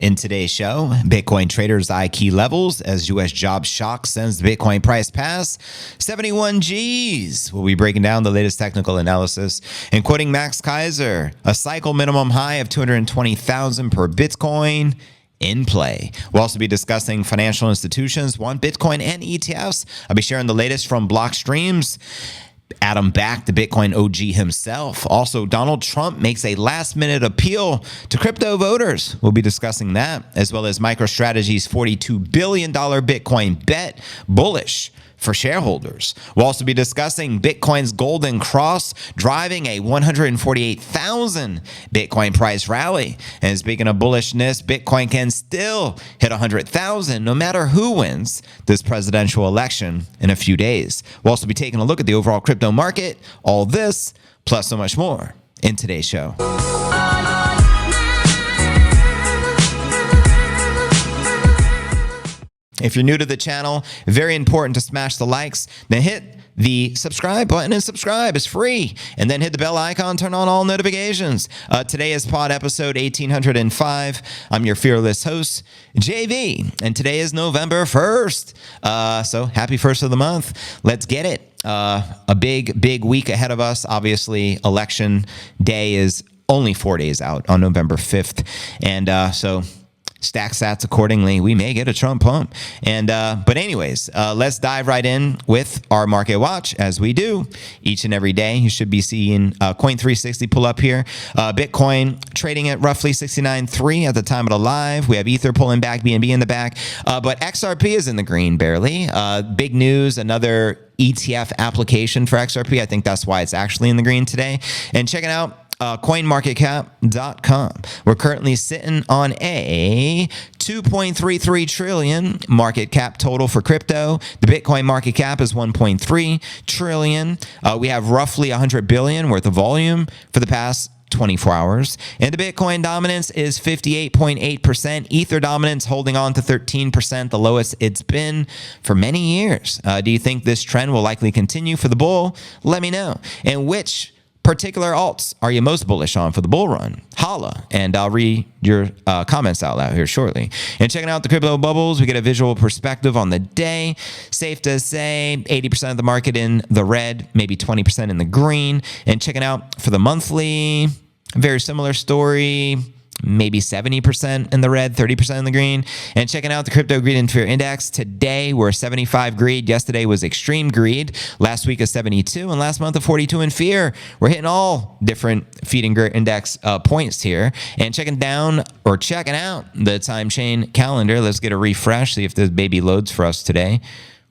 In today's show, Bitcoin traders eye key levels as U.S. jobs shock sends the Bitcoin price past 71 Gs. We'll be breaking down the latest technical analysis and quoting Max Kaiser, a cycle minimum high of 220,000 per Bitcoin in play. We'll also be discussing financial institutions want Bitcoin and ETFs. I'll be sharing the latest from Blockstreams. Adam back to Bitcoin OG himself. Also, Donald Trump makes a last-minute appeal to crypto voters. We'll be discussing that, as well as MicroStrategy's $42 billion Bitcoin bet, bullish for shareholders. We'll also be discussing Bitcoin's golden cross driving a 148,000 Bitcoin price rally. And speaking of bullishness, Bitcoin can still hit 100,000 no matter who wins this presidential election in a few days. We'll also be taking a look at the overall crypto market, all this, plus so much more in today's show. If you're new to the channel, very important to smash the likes, then hit the subscribe button and subscribe. It's free. And then hit the bell icon, turn on all notifications. Today is pod episode 1805. I'm your fearless host, JV, and today is November 1st. So happy first of the month. Let's get it. A big week ahead of us. Obviously, election day is only 4 days out on November 5th. And so stack sats accordingly. We may get a Trump pump. And but anyways, let's dive right in with our market watch as we do each and every day. You should be seeing Coin360 pull up here. Bitcoin trading at roughly 69.3 at the time of the live. We have Ether pulling back, BNB in the back, but XRP is in the green barely. Big news, another ETF application for XRP. I think that's why it's actually in the green today. And checking out coinmarketcap.com. We're currently sitting on a 2.33 trillion market cap total for crypto. The Bitcoin market cap is 1.3 trillion. We have roughly 100 billion worth of volume for the past 24 hours. And the Bitcoin dominance is 58.8%. Ether dominance holding on to 13%, the lowest it's been for many years. Do you think this trend will likely continue for the bull? Let me know. And which particular alts are you most bullish on for the bull run? Holla, and I'll read your comments out loud here shortly. And checking out the crypto bubbles, we get a visual perspective on the day. Safe to say 80% of the market in the red, maybe 20% in the green. And checking out for the monthly, very similar story. Maybe 70% in the red, 30% in the green. And checking out the Crypto Greed and Fear Index. Today, we're 75 greed. Yesterday was extreme greed. Last week is 72. And last month, a 42 in fear. We're hitting all different feed and grit index points here. And checking out the time chain calendar. Let's get a refresh, see if this baby loads for us today.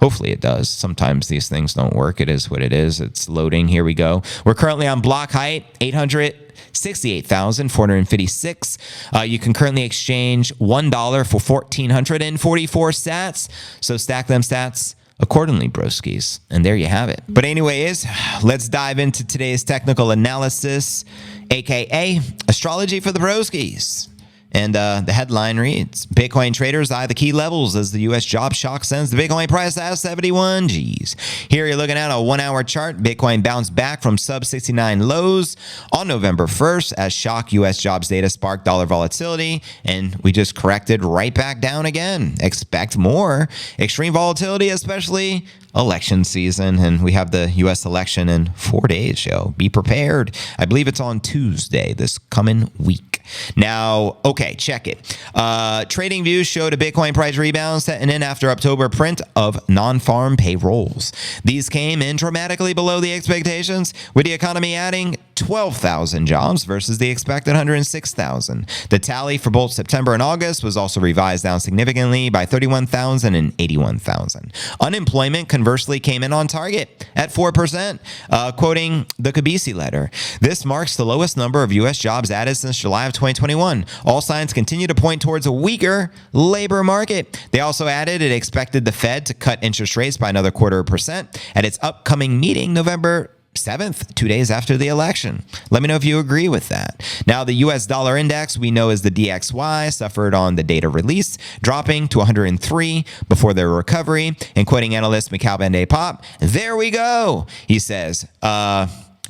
Hopefully it does. Sometimes these things don't work. It is what it is. It's loading. Here we go. We're currently on block height, 868,456. You can currently exchange $1 for 1,444 sats. So stack them stats accordingly, broskies. And there you have it. But anyways, let's dive into today's technical analysis, aka astrology for the broskies. And the headline reads, Bitcoin traders eye the key levels as the U.S. job shock sends the Bitcoin price at 71 Gs. Here you're looking at a 1-hour chart. Bitcoin bounced back from sub-69 lows on November 1st as shock U.S. jobs data sparked dollar volatility. And we just corrected right back down again. Expect more extreme volatility, especially election season. And we have the U.S. election in 4 days, yo. Be prepared. I believe it's on Tuesday this coming week. Now, okay, check it. Trading views showed a Bitcoin price rebound setting in after October print of non-farm payrolls. These came in dramatically below the expectations, with the economy adding 12,000 jobs versus the expected 106,000. The tally for both September and August was also revised down significantly by 31,000 and 81,000. Unemployment conversely came in on target at 4%, quoting the Kabisi letter. This marks the lowest number of U.S. jobs added since July of 2021. All signs continue to point towards a weaker labor market. They also added it expected the Fed to cut interest rates by another 0.25% at its upcoming meeting November 7th, 2 days after the election. Let me know if you agree with that. Now, the U.S. dollar index, we know as the DXY, suffered on the data release, dropping to 103 before their recovery. And quoting analyst Mikhail Bande-Pop, there we go, he says,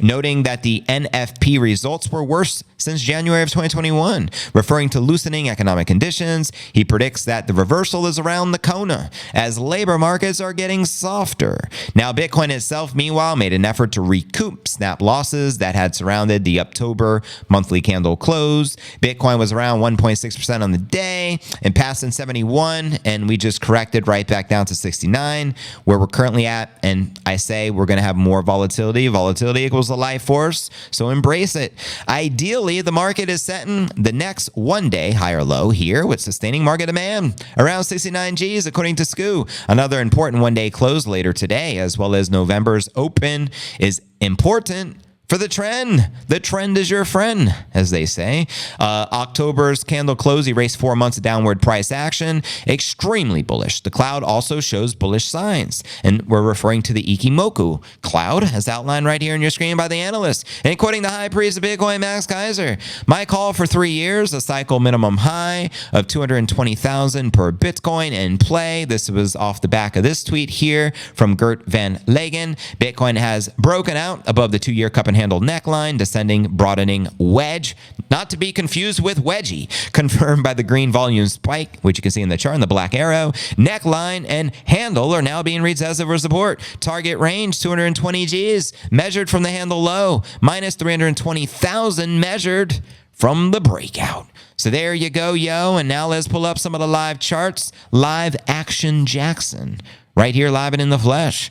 noting that the NFP results were worse since January of 2021. Referring to loosening economic conditions, he predicts that the reversal is around the corner as labor markets are getting softer. Now, Bitcoin itself, meanwhile, made an effort to recoup snap losses that had surrounded the October monthly candle close. Bitcoin was around 1.6% on the day and passed in 71, and we just corrected right back down to 69, where we're currently at. And I say we're going to have more volatility. Volatility equals the life force, so embrace it. Ideally, the market is setting the next one-day higher low here with sustaining market demand around 69 Gs, according to SCU. Another important one-day close later today, as well as November's open, is important for the trend. The trend is your friend, as they say. October's candle close erased 4 months of downward price action. Extremely bullish. The cloud also shows bullish signs. And we're referring to the Ikimoku cloud, as outlined right here on your screen by the analyst. And quoting the high priest of Bitcoin, Max Kaiser, my call for 3 years, a cycle minimum high of 220,000 per Bitcoin in play. This was off the back of this tweet here from Gert van Legen. Bitcoin has broken out above the 2-year cup and handle neckline, descending, broadening wedge, not to be confused with wedgie, confirmed by the green volume spike, which you can see in the chart, and the black arrow. Neckline and handle are now being reached as of support. Target range 220 Gs, measured from the handle low, minus 320,000 measured from the breakout. So there you go, yo. And now let's pull up some of the live charts. Live Action Jackson, right here, live and in the flesh.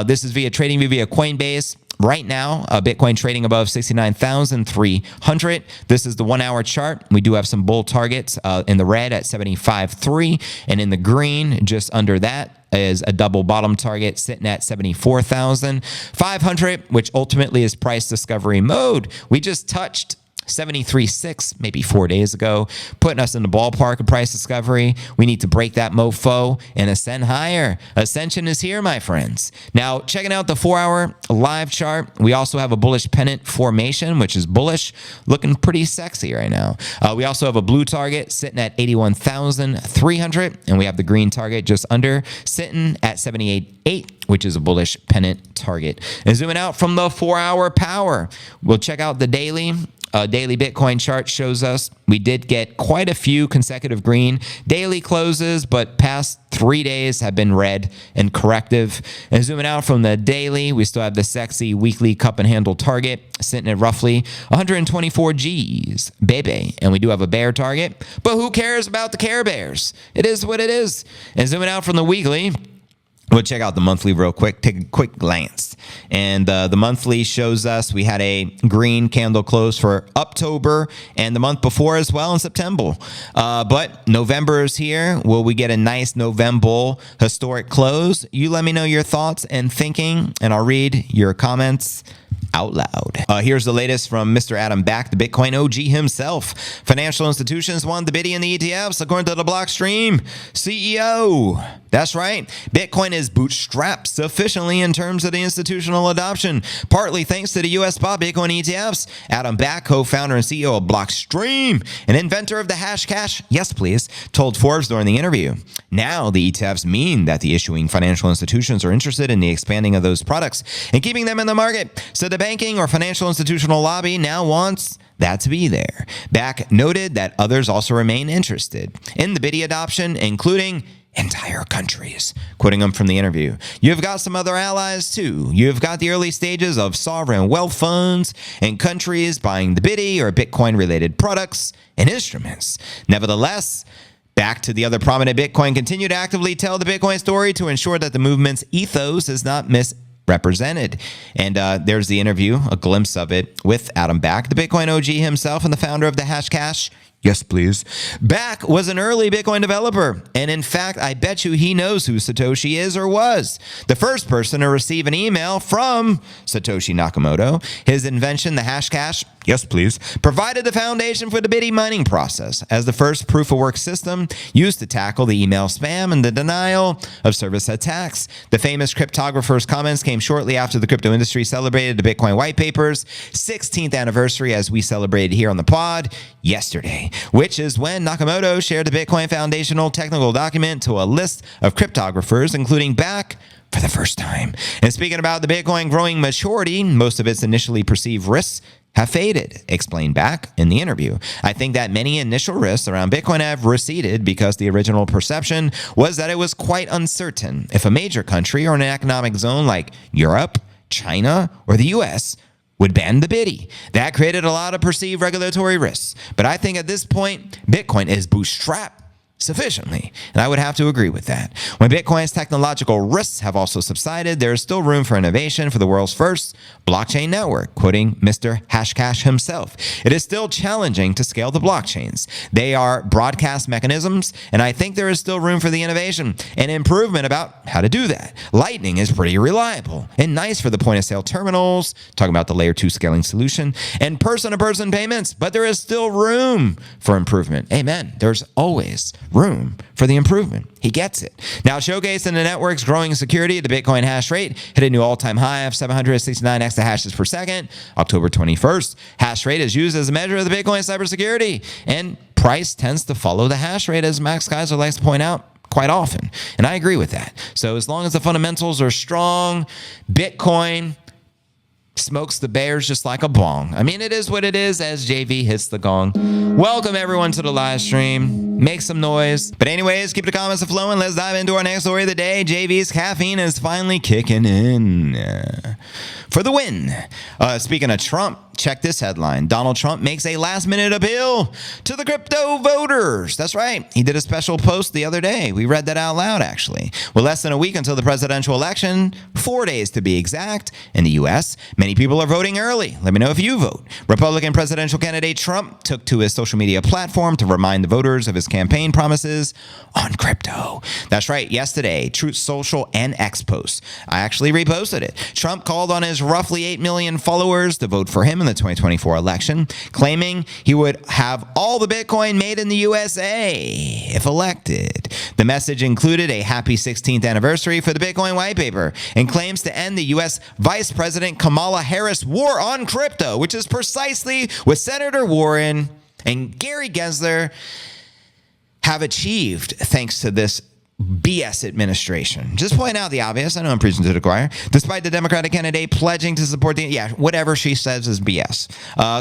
This is via TradingView via Coinbase. Right now, Bitcoin trading above 69,300. This is the 1-hour chart. We do have some bull targets in the red at 75.3, and in the green, just under that, is a double bottom target sitting at 74,500, which ultimately is price discovery mode. We just touched 73.6 maybe 4 days ago, putting us in the ballpark of price discovery. We need to break that mofo and ascend higher. Ascension is here, my friends. Now, checking out the 4-hour live chart, we also have a bullish pennant formation, which is bullish, looking pretty sexy right now. We also have a blue target sitting at 81,300, and we have the green target just under, sitting at 78.8, which is a bullish pennant target. And zooming out from the 4-hour power, we'll check out the daily. Daily Bitcoin chart shows us we did get quite a few consecutive green daily closes, but past 3 days have been red and corrective. And zooming out from the daily, we still have the sexy weekly cup and handle target sitting at roughly 124 Gs, baby. And we do have a bear target, but who cares about the Care Bears? It is what it is. And zooming out from the weekly, we'll check out the monthly real quick, take a quick glance. And the monthly shows us we had a green candle close for October and the month before as well in September. But November is here. Will we get a nice November historic close? You let me know your thoughts and thinking, and I'll read your comments out loud. Here's the latest from Mr. Adam Back, the Bitcoin OG himself. Financial institutions want the biddy in the ETFs, according to the Blockstream CEO. That's right. Bitcoin is bootstrapped sufficiently in terms of the institutional adoption, partly thanks to the U.S. spot Bitcoin ETFs. Adam Back, co-founder and CEO of Blockstream, and inventor of the Hashcash, yes please, told Forbes during the interview. Now the ETFs mean that the issuing financial institutions are interested in the expanding of those products and keeping them in the market. So the banking or financial institutional lobby now wants that to be there. Back noted that others also remain interested in the biddy adoption, including entire countries. Quoting him from the interview, you've got some other allies too. You've got the early stages of sovereign wealth funds and countries buying the biddy or Bitcoin related products and instruments. Nevertheless, Back to the other prominent Bitcoin continue to actively tell the Bitcoin story to ensure that the movement's ethos is not misrepresented. And there's the interview, a glimpse of it with Adam Back, the Bitcoin OG himself and the founder of the Hashcash. Yes, please. Back was an early Bitcoin developer, and in fact, I bet you he knows who Satoshi is or was. The first person to receive an email from Satoshi Nakamoto. His invention, the Hashcash, yes, please, provided the foundation for the biddy mining process as the first proof-of-work system used to tackle the email spam and the denial of service attacks. The famous cryptographer's comments came shortly after the crypto industry celebrated the Bitcoin white paper's 16th anniversary, as we celebrated here on the pod yesterday, which is when Nakamoto shared the Bitcoin foundational technical document to a list of cryptographers, including Back, for the first time. And speaking about the Bitcoin growing maturity, most of its initially perceived risks have faded, explained back in the interview. I think that many initial risks around Bitcoin have receded because the original perception was that it was quite uncertain if a major country or an economic zone like Europe, China, or the US would ban the biddy. That created a lot of perceived regulatory risks. But I think at this point, Bitcoin is bootstrapped sufficiently. And I would have to agree with that. When Bitcoin's technological risks have also subsided, there is still room for innovation for the world's first blockchain network, quoting Mr. Hashcash himself. It is still challenging to scale the blockchains. They are broadcast mechanisms, and I think there is still room for the innovation and improvement about how to do that. Lightning is pretty reliable and nice for the point-of-sale terminals, talking about the layer 2 scaling solution, and person-to-person payments, but there is still room for improvement. Amen. There's always room for the improvement. He gets it. Now, showcasing the network's growing security, the Bitcoin hash rate hit a new all-time high of 769 exahashes per second, October 21st. Hash rate is used as a measure of the Bitcoin cybersecurity, and price tends to follow the hash rate, as Max Kaiser likes to point out quite often. And I agree with that. So as long as the fundamentals are strong, Bitcoin smokes the bears just like a bong. I mean, it is what it is as JV hits the gong. Welcome everyone to the live stream. Make some noise. But anyways, keep the comments flowing. Let's dive into our next story of the day. JV's caffeine is finally kicking in for the win. Speaking of Trump, check this headline. Donald Trump makes a last-minute appeal to the crypto voters. That's right. He did a special post the other day. We read that out loud, actually. With less than a week until the presidential election, 4 days to be exact, in the U.S., many people are voting early. Let me know if you vote. Republican presidential candidate Trump took to his social media platform to remind the voters of his campaign promises on crypto. That's right. Yesterday, Truth Social and X posts. I actually reposted it. Trump called on his roughly 8 million followers to vote for him in the 2024 election, claiming he would have all the Bitcoin made in the USA if elected. The message included a happy 16th anniversary for the Bitcoin white paper and claims to end the U.S. Vice President Kamala Harris' war on crypto, which is precisely what Senator Warren and Gary Gensler have achieved thanks to this BS administration. Just point out the obvious. I know I'm preaching to the choir. Despite the Democratic candidate pledging to support whatever she says is BS.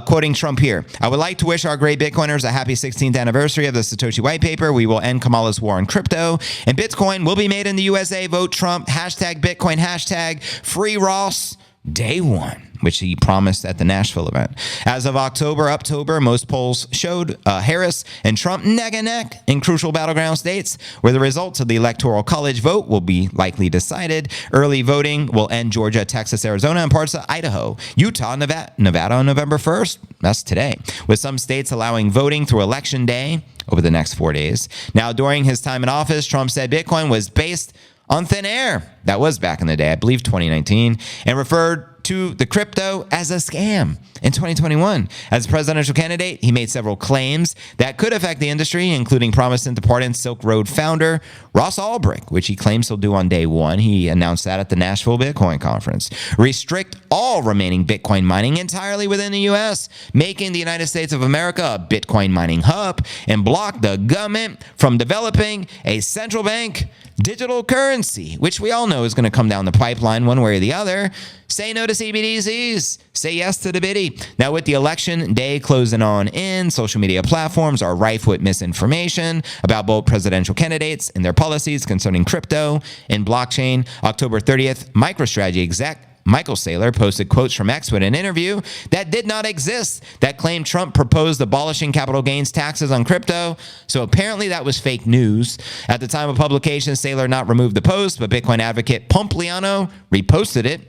Quoting Trump here, I would like to wish our great Bitcoiners a happy 16th anniversary of the Satoshi white paper. We will end Kamala's war on crypto, and Bitcoin will be made in the USA. Vote Trump. Hashtag Bitcoin. Hashtag Free Ross. Day one, which he promised at the Nashville event. As of October, most polls showed Harris and Trump neck and neck in crucial battleground states where the results of the Electoral College vote will be likely decided. Early voting will end Georgia, Texas, Arizona, and parts of Idaho, Utah, Nevada on November 1st. That's today, with some states allowing voting through Election Day over the next 4 days. Now, during his time in office, Trump said Bitcoin was based on thin air. That was back in the day, I believe 2019, and referred to the crypto as a scam. In 2021, as a presidential candidate, he made several claims that could affect the industry, including promising to pardon Silk Road founder Ross Ulbricht, which he claims he'll do on day one. He announced that at the Nashville Bitcoin Conference. Restrict all remaining Bitcoin mining entirely within the U.S., making the United States of America a Bitcoin mining hub, and block the government from developing a central bank digital currency, which we all know is going to come down the pipeline one way or the other. Say no to CBDCs. Say yes to the biddy. Now, with the election day closing on in, social media platforms are rife with misinformation about both presidential candidates and their policies concerning crypto and blockchain. October 30th, MicroStrategy exec Michael Saylor posted quotes from X with an interview that did not exist that claimed Trump proposed abolishing capital gains taxes on crypto. So apparently that was fake news. At the time of publication, Saylor not removed the post, but Bitcoin advocate Pompliano reposted it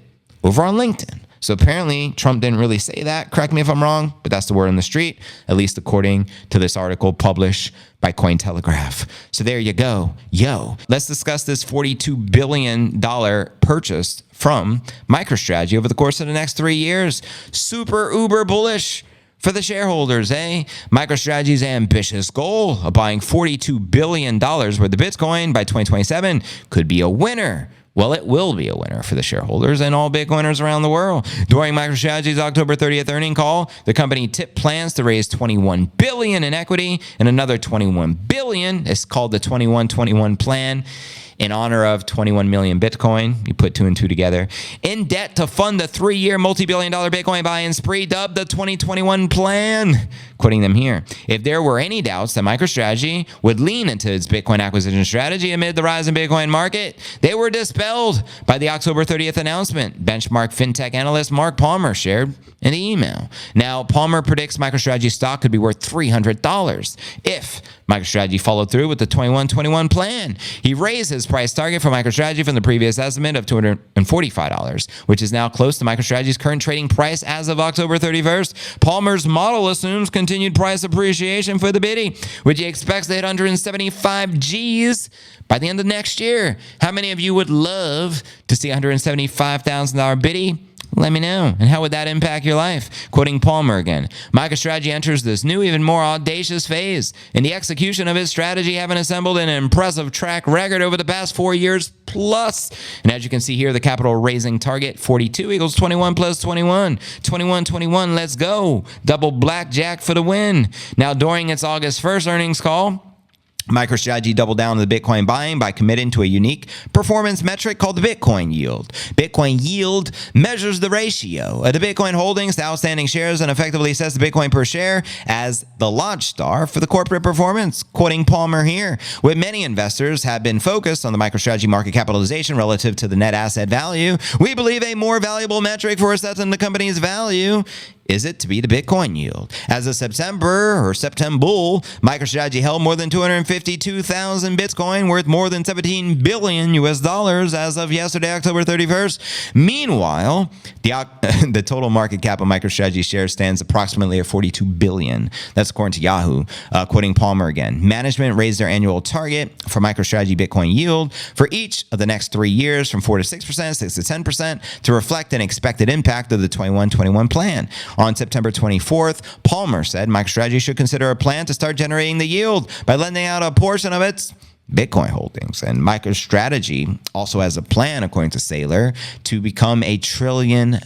over on LinkedIn. So apparently Trump didn't really say that. Correct me if I'm wrong, but that's the word on the street, at least according to this article published by Cointelegraph. So there you go. Let's discuss this $42 billion purchase from MicroStrategy over the course of the next 3 years. Super uber bullish for the shareholders, eh? MicroStrategy's ambitious goal of buying $42 billion worth of Bitcoin by 2027 could be a winner. Well, it will be a winner for the shareholders and all Bitcoiners around the world. During MicroStrategy's October 30th earnings call, the company tipped plans to raise $21 billion in equity and another $21 billion. It's called the 21-21 plan in honor of 21 million Bitcoin. You put two and two together. In debt to fund the 3-year multi-billion-dollar Bitcoin buy-in spree dubbed the 2021 plan. Quoting them here. If there were any doubts that MicroStrategy would lean into its Bitcoin acquisition strategy amid the rise in Bitcoin market, they were dispelled by the October 30th announcement. Benchmark fintech analyst Mark Palmer shared in the email. Now, Palmer predicts MicroStrategy stock could be worth $300 if MicroStrategy followed through with the 21 plan. He raised his price target for MicroStrategy from the previous estimate of $245, which is now close to MicroStrategy's current trading price as of October 31st. Palmer's model assumes continued price appreciation for the Biddy, which he expects to hit 175 Gs by the end of next year. How many of you would love to see $175,000 Biddy? Let me know. And how would that impact your life? Quoting Palmer again, MicroStrategy enters this new, even more audacious phase in the execution of its strategy, having assembled an impressive track record over the past 4 years plus. And as you can see here, the capital raising target 42 equals 21 plus 21. 21, let's go. Double blackjack for the win. Now, during its August 1st earnings call, MicroStrategy doubled down on the Bitcoin buying by committing to a unique performance metric called the Bitcoin yield. Bitcoin yield measures the ratio of the Bitcoin holdings to outstanding shares and effectively sets the Bitcoin per share as the lodestar for the corporate performance. Quoting Palmer here, with many investors have been focused on the MicroStrategy market capitalization relative to the net asset value, we believe a more valuable metric for assessing the company's value is it to be the Bitcoin yield. As of September, MicroStrategy held more than 252,000 Bitcoin, worth more than $17 billion as of yesterday, October 31st. Meanwhile, the total market cap of MicroStrategy shares stands approximately at $42 billion. That's according to Yahoo. Quoting Palmer again, management raised their annual target for MicroStrategy Bitcoin yield for each of the next 3 years from 4 to 6%, 6 to 10% to reflect an expected impact of the 21 plan. On September 24th, Palmer said MicroStrategy should consider a plan to start generating the yield by lending out a portion of its Bitcoin holdings. And MicroStrategy also has a plan, according to Saylor, to become a $1 trillion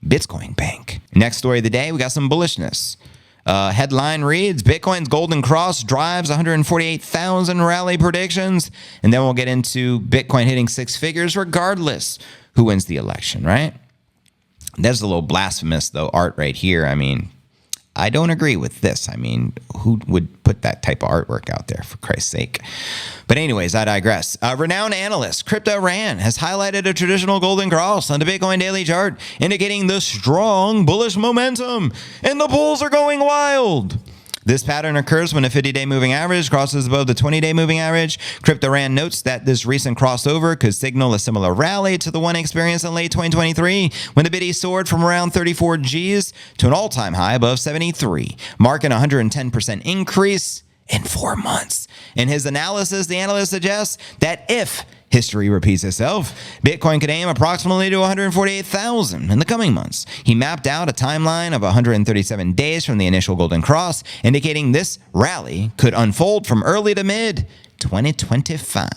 Bitcoin bank. Next story of the day, we got some bullishness. Headline reads, Bitcoin's golden cross drives 148,000 rally predictions. And then we'll get into Bitcoin hitting 6 figures regardless who wins the election, right? There's a little blasphemous, though, art right here. I mean, I don't agree with this. I mean, who would put that type of artwork out there, for Christ's sake? But anyways, I digress. Renowned analyst Crypto Ran has highlighted a traditional golden cross on the Bitcoin daily chart, indicating the strong bullish momentum, and the bulls are going wild. This pattern occurs when a 50-day moving average crosses above the 20-day moving average. Crypto Ran notes that this recent crossover could signal a similar rally to the one experienced in late 2023 when the Biddy soared from around 34 Gs to an all-time high above 73, marking a 110% increase in 4 months. In his analysis, the analyst suggests that if history repeats itself, Bitcoin could aim approximately to 148,000 in the coming months. He mapped out a timeline of 137 days from the initial golden cross, indicating this rally could unfold from early to mid 2025.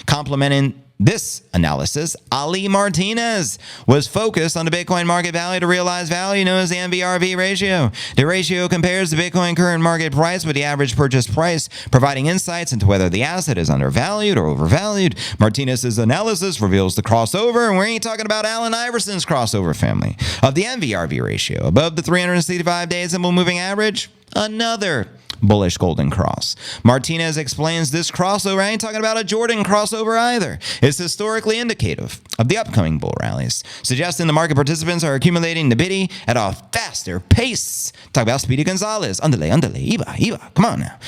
Complementing this analysis, Ali Martinez was focused on the Bitcoin market value to realized value known as the MVRV ratio. The ratio compares the Bitcoin current market price with the average purchase price, providing insights into whether the asset is undervalued or overvalued. Martinez's analysis reveals the crossover, and we ain't talking about Allen Iverson's crossover family, of the MVRV ratio above the 365-day simple moving average. Another bullish golden cross. Martinez explains this crossover, I ain't talking about a Jordan crossover either, is historically indicative of the upcoming bull rallies, suggesting the market participants are accumulating the Biddy at a faster pace. Talk about Speedy Gonzalez. Underlay, Iba. Come on now.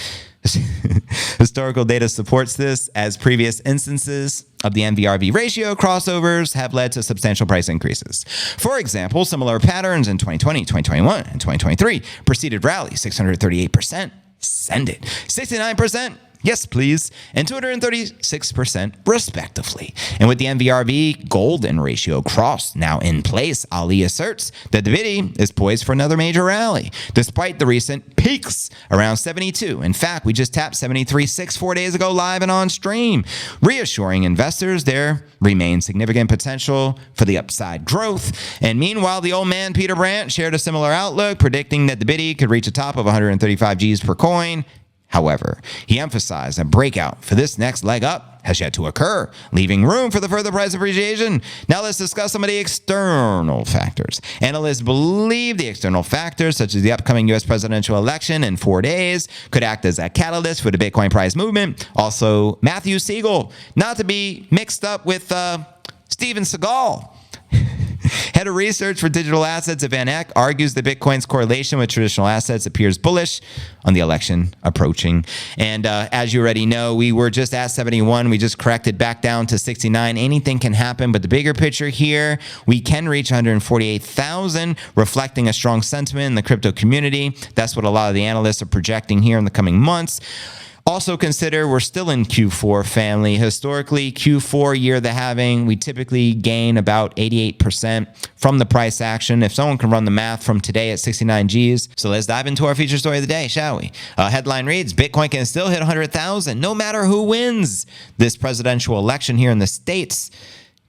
Historical data supports this, as previous instances of the MVRV ratio crossovers have led to substantial price increases. For example, similar patterns in 2020, 2021, and 2023 preceded rally 638%, send it, 69%, yes please, and 236% respectively. And with the MVRV golden ratio cross now in place, Ali asserts that the Biddy is poised for another major rally, despite the recent peaks around 72. In fact, we just tapped 73.6 4 days ago live and on stream, reassuring investors there remains significant potential for the upside growth. And meanwhile, the old man Peter Brandt shared a similar outlook, predicting that the Biddy could reach a top of 135 Gs per coin. However, he emphasized a breakout for this next leg up has yet to occur, leaving room for the further price appreciation. Now let's discuss some of the external factors. Analysts believe the external factors, such as the upcoming U.S. presidential election in 4 days, could act as a catalyst for the Bitcoin price movement. Also, Matthew Siegel, not to be mixed up with Steven Seagal, head of research for digital assets at Van Eck, argues that Bitcoin's correlation with traditional assets appears bullish on the election approaching. And as you already know, we were just at 71. We just corrected back down to 69. Anything can happen, but the bigger picture here, we can reach 148,000, reflecting a strong sentiment in the crypto community. That's what a lot of the analysts are projecting here in the coming months. Also consider we're still in Q4, family. Historically, Q4 year of the halving, we typically gain about 88% from the price action. If someone can run the math from today at 69 Gs. So let's dive into our feature story of the day, shall we? Headline reads, Bitcoin can still hit 100,000 no matter who wins this presidential election here in the States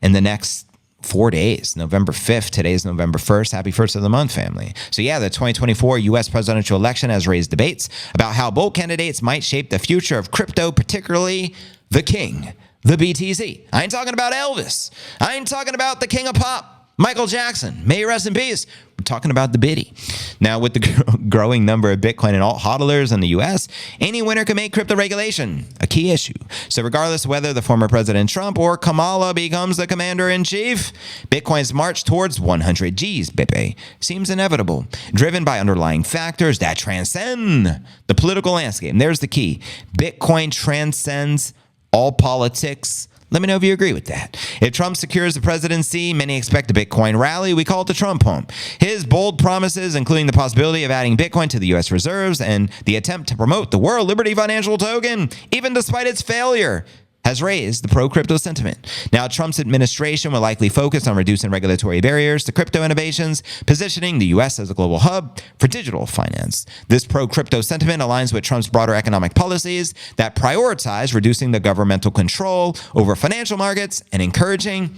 in the next 4 days, November 5th. Today's November 1st. Happy first of the month, family. So yeah, the 2024 U.S. presidential election has raised debates about how both candidates might shape the future of crypto, particularly the king, the BTC. I ain't talking about Elvis. I ain't talking about the king of pop, Michael Jackson. May he rest in peace. We're talking about the biddy. Now, with the growing number of Bitcoin and alt hodlers in the U.S., any winner can make crypto regulation a key issue. So regardless of whether the former President Trump or Kamala becomes the commander-in-chief, Bitcoin's march towards 100 Gs, Bepe, seems inevitable, driven by underlying factors that transcend the political landscape. And there's the key. Bitcoin transcends all politics. Let me know if you agree with that. If Trump secures the presidency, many expect a Bitcoin rally. We call it the Trump pump. His bold promises, including the possibility of adding Bitcoin to the U.S. reserves and the attempt to promote the World Liberty Financial Token, even despite its failure, has raised the pro-crypto sentiment. Now, Trump's administration will likely focus on reducing regulatory barriers to crypto innovations, positioning the U.S. as a global hub for digital finance. This pro-crypto sentiment aligns with Trump's broader economic policies that prioritize reducing the governmental control over financial markets and encouraging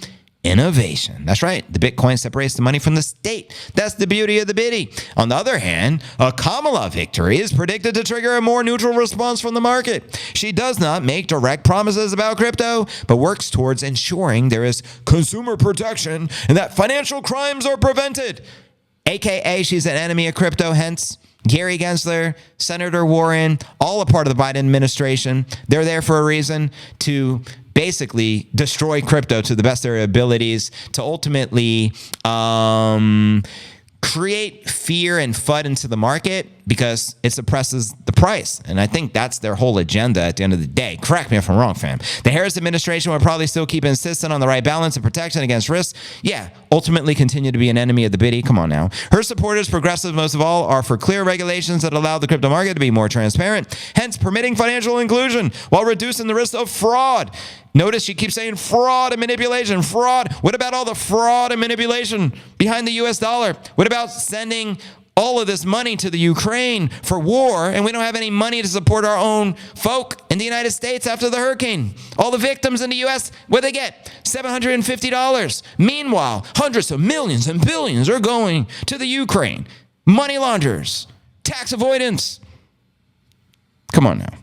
innovation. That's right. The Bitcoin separates the money from the state. That's the beauty of the biddy. On the other hand, a Kamala victory is predicted to trigger a more neutral response from the market. She does not make direct promises about crypto, but works towards ensuring there is consumer protection and that financial crimes are prevented. AKA, she's an enemy of crypto, hence Gary Gensler, Senator Warren, all a part of the Biden administration. They're there for a reason, to basically destroy crypto to the best of their abilities, to ultimately create fear and FUD into the market because it suppresses the price. And I think that's their whole agenda at the end of the day. Correct me if I'm wrong, fam. The Harris administration will probably still keep insisting on the right balance of protection against risk. Yeah, ultimately continue to be an enemy of the biddy. Come on now. Her supporters, progressives most of all, are for clear regulations that allow the crypto market to be more transparent, hence permitting financial inclusion while reducing the risk of fraud. Notice she keeps saying fraud and manipulation. Fraud. What about all the fraud and manipulation behind the US dollar? What about sending all of this money to the Ukraine for war, and we don't have any money to support our own folk in the United States after the hurricane? All the victims in the U.S., what do they get? $750. Meanwhile, hundreds of millions and billions are going to the Ukraine. Money launderers, tax avoidance. Come on now.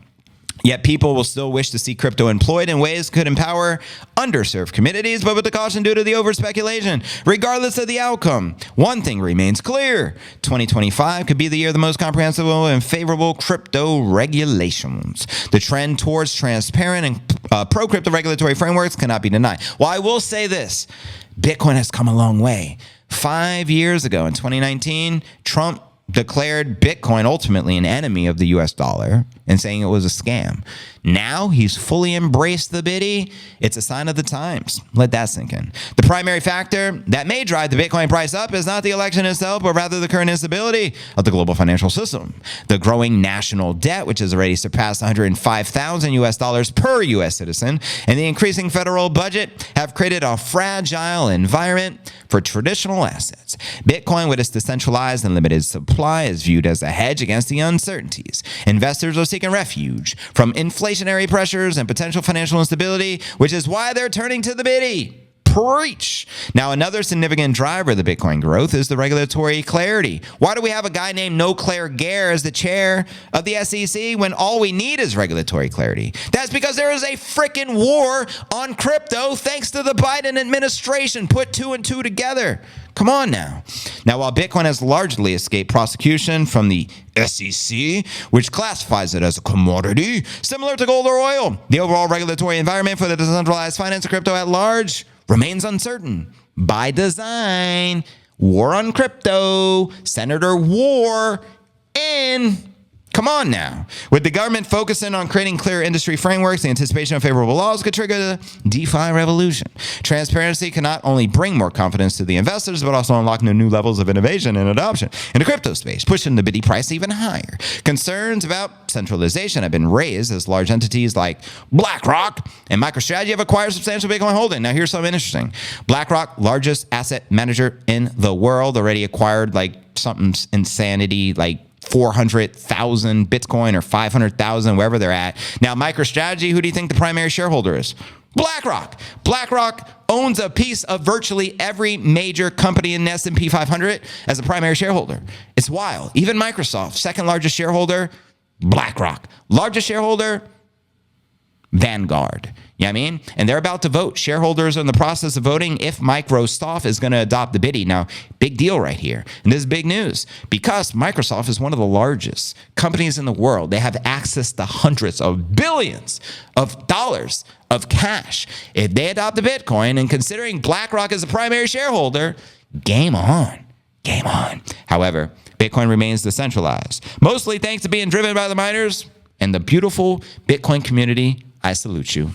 Yet people will still wish to see crypto employed in ways that could empower underserved communities, but with the caution due to the over-speculation. Regardless of the outcome, one thing remains clear. 2025 could be the year of the most comprehensive and favorable crypto regulations. The trend towards transparent and pro-crypto regulatory frameworks cannot be denied. Well, I will say this. Bitcoin has come a long way. 5 years ago, in 2019, Trump declared Bitcoin ultimately an enemy of the US dollar and saying it was a scam. Now he's fully embraced the biddy. It's a sign of the times. Let that sink in. The primary factor that may drive the Bitcoin price up is not the election itself, but rather the current instability of the global financial system. The growing national debt, which has already surpassed 105,000 US dollars per US citizen, and the increasing federal budget have created a fragile environment for traditional assets. Bitcoin, with its decentralized and limited supply, is viewed as a hedge against the uncertainties. Investors are seeking refuge from inflationary pressures and potential financial instability, which is why they're turning to the biddy. Preach. Now, another significant driver of the Bitcoin growth is the regulatory clarity. Why do we have a guy named No Claire Gare as the chair of the SEC when all we need is regulatory clarity? That's because there is a freaking war on crypto thanks to the Biden administration. Put two and two together. Come on now. Now, while Bitcoin has largely escaped prosecution from the SEC, which classifies it as a commodity, similar to gold or oil, the overall regulatory environment for the decentralized finance of crypto at large remains uncertain. By design, war on crypto, Senator War, and come on now. With the government focusing on creating clear industry frameworks, the anticipation of favorable laws could trigger the DeFi revolution. Transparency can not only bring more confidence to the investors, but also unlock new levels of innovation and adoption in the crypto space, pushing the Bitty price even higher. Concerns about centralization have been raised as large entities like BlackRock and MicroStrategy have acquired substantial Bitcoin holding. Now, here's something interesting. BlackRock, largest asset manager in the world, already acquired like something insanity like 400,000 Bitcoin or 500,000, wherever they're at. Now, MicroStrategy, who do you think the primary shareholder is? BlackRock. BlackRock owns a piece of virtually every major company in the S&P 500 as a primary shareholder. It's wild. Even Microsoft, second largest shareholder, BlackRock. Largest shareholder, Vanguard. You know what I mean? And they're about to vote. Shareholders are in the process of voting if MicroStrategy is going to adopt the Bitty. Now, big deal right here. And this is big news because Microsoft is one of the largest companies in the world. They have access to hundreds of billions of dollars of cash. If they adopt the Bitcoin and considering BlackRock as a primary shareholder, game on. Game on. However, Bitcoin remains decentralized, mostly thanks to being driven by the miners and the beautiful Bitcoin community. I salute you.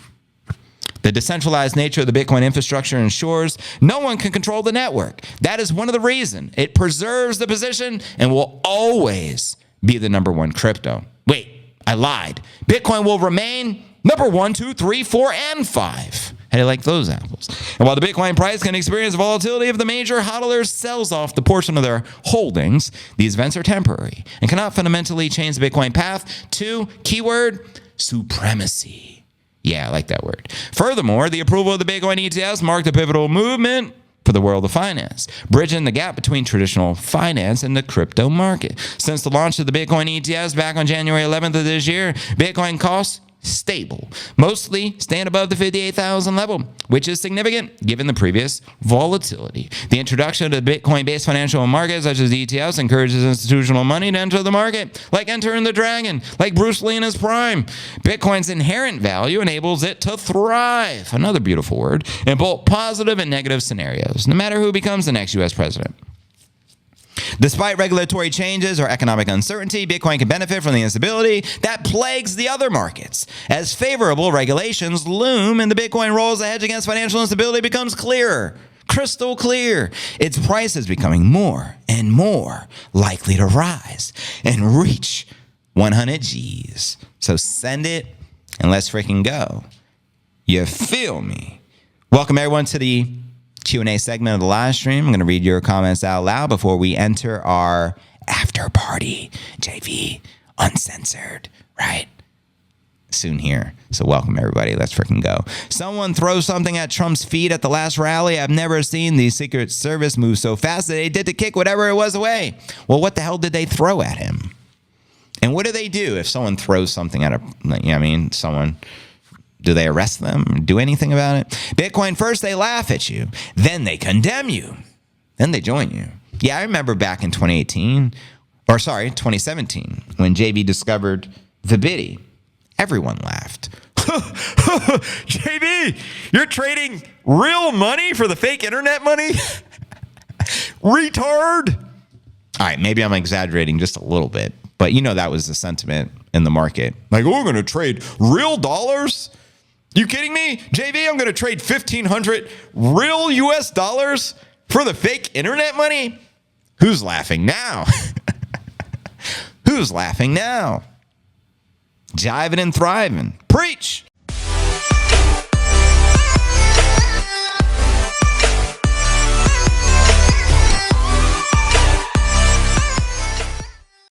The decentralized nature of the Bitcoin infrastructure ensures no one can control the network. That is one of the reasons. It preserves the position and will always be the number one crypto. Wait, I lied. Bitcoin will remain number 1, 2, 3, 4, and 5. How do you like those apples? And while the Bitcoin price can experience volatility if the major hodlers sells off the portion of their holdings, these events are temporary and cannot fundamentally change the Bitcoin path to, keyword, supremacy. Yeah, I like that word. Furthermore, the approval of the Bitcoin ETFs marked a pivotal movement for the world of finance, bridging the gap between traditional finance and the crypto market. Since the launch of the Bitcoin ETFs back on January 11th of this year, Bitcoin costs stable, mostly staying above the 58,000 level, which is significant given the previous volatility. The introduction of the Bitcoin-based financial market, such as ETFs, encourages institutional money to enter the market, like entering the dragon, like Bruce Lee in his prime. Bitcoin's inherent value enables it to thrive, another beautiful word, in both positive and negative scenarios, no matter who becomes the next U.S. president. Despite regulatory changes or economic uncertainty, Bitcoin can benefit from the instability that plagues the other markets. As favorable regulations loom and the Bitcoin role as a hedge against financial instability becomes clearer, crystal clear, its price is becoming more and more likely to rise and reach 100 G's. So send it and let's freaking go. You feel me? Welcome everyone to the Q&A segment of the live stream. I'm going to read your comments out loud before we enter our after party. JV, uncensored, right? Soon here. So welcome everybody. Let's freaking go. Someone throw something at Trump's feet at the last rally. I've never seen the Secret Service move so fast that they did to kick whatever it was away. Well, what the hell did they throw at him? And what do they do if someone throws something at someone... Do they arrest them? Do anything about it? Bitcoin, first they laugh at you. Then they condemn you. Then they join you. Yeah, I remember back in 2017, when JV discovered the Bitty. Everyone laughed. JV, you're trading real money for the fake internet money? Retard. All right, maybe I'm exaggerating just a little bit. But that was the sentiment in the market. Like, we're going to trade real dollars? You kidding me? JV, I'm going to trade 1,500 real US dollars for the fake internet money? Who's laughing now? Who's laughing now? Jiving and thriving. Preach.